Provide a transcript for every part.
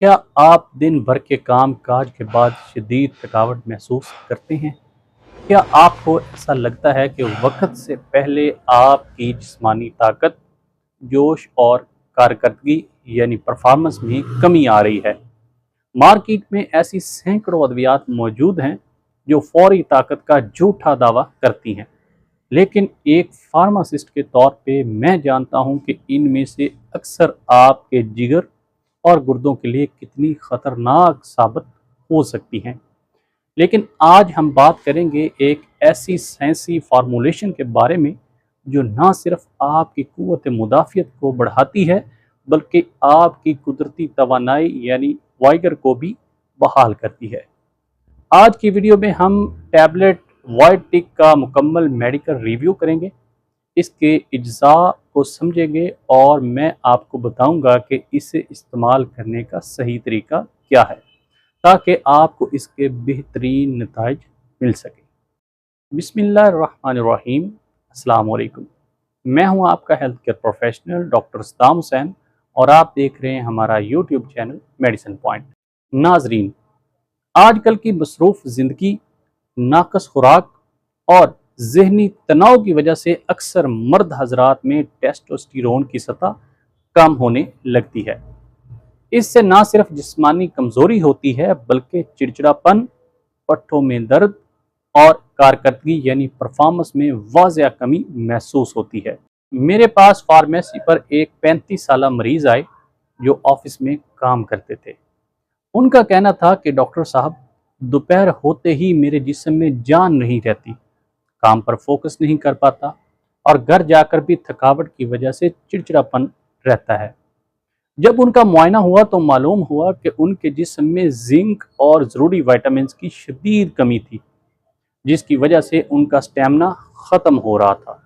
क्या आप दिन भर के काम काज के बाद शदीद थकावट महसूस करते हैं? क्या आपको ऐसा लगता है कि वक्त से पहले आपकी जिस्मानी ताकत, जोश और कारकर्दगी यानी परफॉर्मेंस में कमी आ रही है? मार्केट में ऐसी सैकड़ों अद्वियात मौजूद हैं जो फौरी ताकत का झूठा दावा करती हैं, लेकिन एक फार्मासिस्ट के तौर पे मैं जानता हूं कि इनमें से अक्सर आपके जिगर और गुर्दों के लिए कितनी खतरनाक साबित हो सकती हैं। लेकिन आज हम बात करेंगे एक ऐसी साइंसी फार्मूलेशन के बारे में जो ना सिर्फ आपकी कुव्वत मुदाफ़ियत को बढ़ाती है, बल्कि आपकी कुदरती तवानाई यानी वाइगर को भी बहाल करती है। आज की वीडियो में हम टैबलेट वाइटिक का मुकम्मल मेडिकल रिव्यू करेंगे, इसके इज्जा को समझेंगे और मैं आपको बताऊंगा कि इसे इस्तेमाल करने का सही तरीका क्या है ताकि आपको इसके बेहतरीन नताइज मिल सके। बिस्मिल्लाहिर्रहमानिर्रहीम। अस्सलाम वालेकुम। मैं हूं आपका health care professional doctor Saddam Hussain और आप देख रहे हैं हमारा यूट्यूब चैनल मेडिसिन पॉइंट। नाजरीन, आजकल की मसरूफ़ ज़िंदगी, नाकस खुराक और ज़हनी तनाव की वजह से अक्सर मर्द हजरात में टेस्टोस्टेरोन की सतह कम होने लगती है। इससे ना सिर्फ जिस्मानी कमज़ोरी होती है बल्कि चिड़चिड़ापन, पट्टों में दर्द और कारकर्दगी यानी परफॉर्मेंस में वाज़िया कमी महसूस होती है। मेरे पास फार्मेसी पर एक 35 साला मरीज़ आए जो ऑफिस में काम करते थे। उनका कहना था कि डॉक्टर साहब, दोपहर होते ही मेरे जिस्म में जान नहीं रहती, काम पर फोकस नहीं कर पाता और घर जाकर भी थकावट की वजह से चिड़चिड़ापन रहता है। जब उनका मुआयना हुआ तो मालूम हुआ कि उनके जिस्म में जिंक और ज़रूरी विटामिन की शदीद कमी थी, जिसकी वजह से उनका स्टेमिना ख़त्म हो रहा था।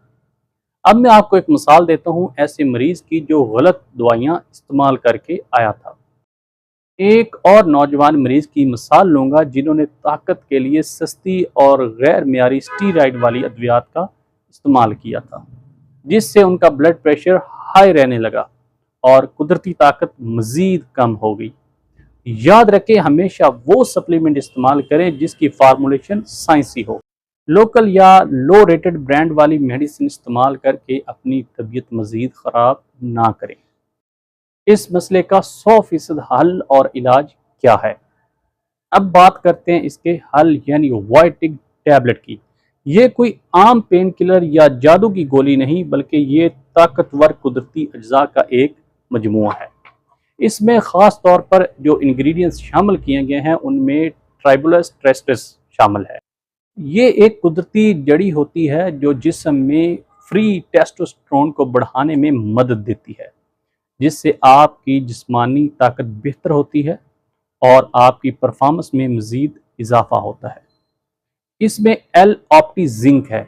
अब मैं आपको एक मिसाल देता हूँ ऐसे मरीज़ की जो गलत दवाइयाँ इस्तेमाल करके आया था। एक और नौजवान मरीज़ की मिसाल लूँगा जिन्होंने ताकत के लिए सस्ती और गैर मियारी स्टीरॉयड वाली अद्वियात का इस्तेमाल किया था, जिससे उनका ब्लड प्रेशर हाई रहने लगा और कुदरती ताकत मज़ीद कम हो गई। याद रखें, हमेशा वो सप्लीमेंट इस्तेमाल करें जिसकी फार्मूलेशन साइंसी हो। लोकल या लो रेटेड ब्रांड वाली मेडिसिन इस्तेमाल करके अपनी तबीयत मज़ीद ख़राब ना करें। इस मसले का 100% हल और इलाज क्या है? अब बात करते हैं इसके हल यानी वाइटिक टैबलेट की। ये कोई आम पेन किलर या जादू की गोली नहीं, बल्कि ये ताकतवर कुदरती अज्जा का एक मजमूआ है। इसमें ख़ास तौर पर जो इंग्रेडिएंट्स शामिल किए गए हैं उनमें ट्राइबुलस ट्रेस्टिस शामिल है। ये एक कुदरती जड़ी होती है जो जिस्म में फ्री टेस्टोस्टेरोन को बढ़ाने में मदद देती है, जिससे आपकी जिस्मानी ताकत बेहतर होती है और आपकी परफॉर्मेंस में मज़ीद इजाफा होता है। इसमें एल ऑप्टी जिंक है।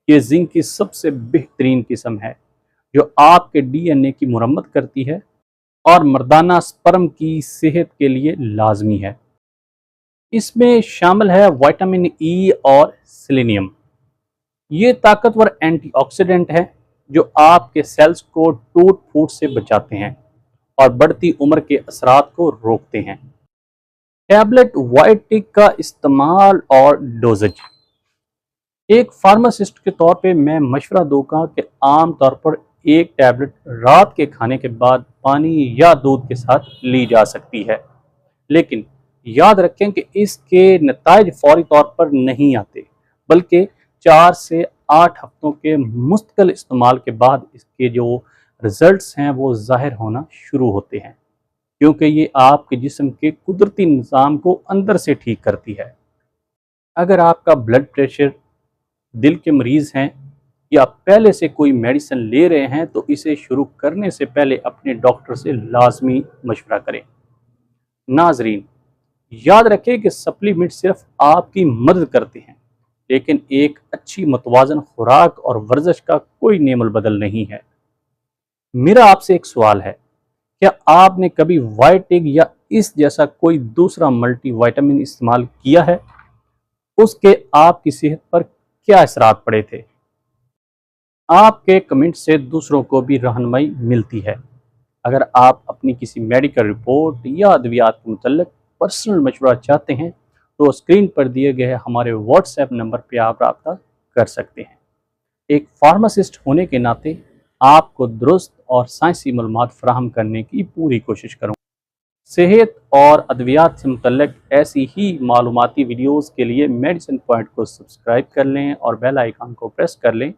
ये जिंक की सबसे बेहतरीन किस्म है जो आपके डीएनए की मुरम्मत करती है और मर्दाना स्पर्म की सेहत के लिए लाजमी है। इसमें शामिल है विटामिन ई और सेलेनियम। ये ताकतवर एंटीऑक्सीडेंट है जो आपके सेल्स को टूट फूट से बचाते हैं और बढ़ती उम्र के असरात को रोकते हैं। टैबलेट वाइटिक का इस्तेमाल और डोजेज। एक फार्मासिस्ट के तौर पे मैं मशवरा दूंगा कि आम तौर पर एक टैबलेट रात के खाने के बाद पानी या दूध के साथ ली जा सकती है, लेकिन याद रखें कि इसके नताइज फौरी तौर पर नहीं आते, बल्कि 4 से 8 हफ्तों के मुस्तकिल इस्तेमाल के बाद इसके जो रिजल्ट्स हैं वो ज़ाहिर होना शुरू होते हैं, क्योंकि ये आपके जिस्म के कुदरती निज़ाम को अंदर से ठीक करती है। अगर आपका ब्लड प्रेशर, दिल के मरीज़ हैं या पहले से कोई मेडिसिन ले रहे हैं तो इसे शुरू करने से पहले अपने डॉक्टर से लाजमी मशवरा करें। नाजरीन, याद रखें कि सप्लीमेंट सिर्फ आपकी मदद करते हैं, लेकिन एक अच्छी मतवाजन खुराक और वर्जिश का कोई नेमल बदल नहीं है। मेरा आपसे एक सवाल है, क्या आपने कभी वाइटिक या इस जैसा कोई दूसरा मल्टी विटामिन इस्तेमाल किया है? उसके आपकी सेहत पर क्या असरात पड़े थे? आपके कमेंट से दूसरों को भी रहनुमाई मिलती है। اگر آپ اپنی کسی میڈیکل رپورٹ یا ادویات کے متعلق پرسنل مشورہ چاہتے ہیں تو اسکرین پر دیے گئے ہمارے واٹس ایپ نمبر پہ آپ رابطہ کر سکتے ہیں۔ ایک فارماسسٹ ہونے کے ناطے آپ کو درست اور سائنسی معلومات فراہم کرنے کی پوری کوشش کروں گا۔ صحت اور ادویات سے متعلق ایسی ہی معلوماتی ویڈیوز کے لیے میڈیسن پوائنٹ کو سبسکرائب کر لیں اور بیل آئیکن کو پریس کر لیں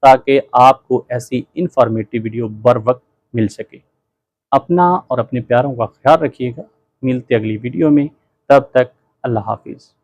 تاکہ آپ کو ایسی انفارمیٹیو ویڈیو بر وقت مل سکے۔ اپنا اور اپنے پیاروں کا خیال رکھیے گا۔ ملتے اگلی ویڈیو میں، تب تک اللہ حافظ۔